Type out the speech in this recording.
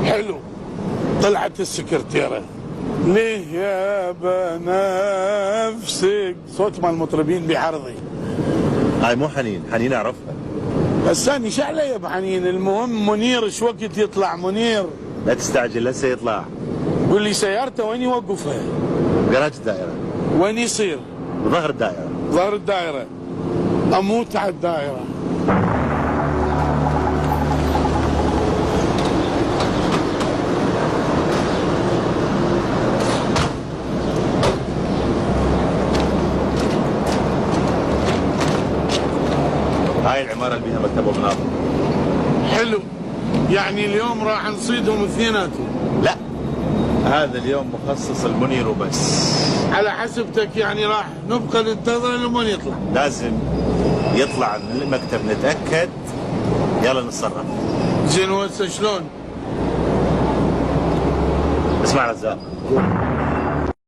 حلو. طلعت السكرتيرة، ليه يا بنفسك، صوت مال المطربين بحرضي. هاي مو حنين، حنين اعرفها. بس أنا شعله يا ابو حنين. المهم منير ايش وقت يطلع منير؟ لا تستعجل لسه يطلع. قول لي سيارته وين يوقفها؟ بجراج الدائرة. وين يصير؟ بظهر الدائرة. ظهر الدائرة. اموت على الدائرة. هاي العمارة اللي بيها مكتب ابو ناظر. حلو. يعني اليوم راح نصيدهم اثنيناتهم؟ لا، هذا اليوم مخصص المنير وبس. على حسبتك يعني راح نبقى ننتظر لمن يطلع؟ لازم يطلع من المكتب نتأكد، يلا نتصرف. زين وهسه شلون؟ اسمع رزاق،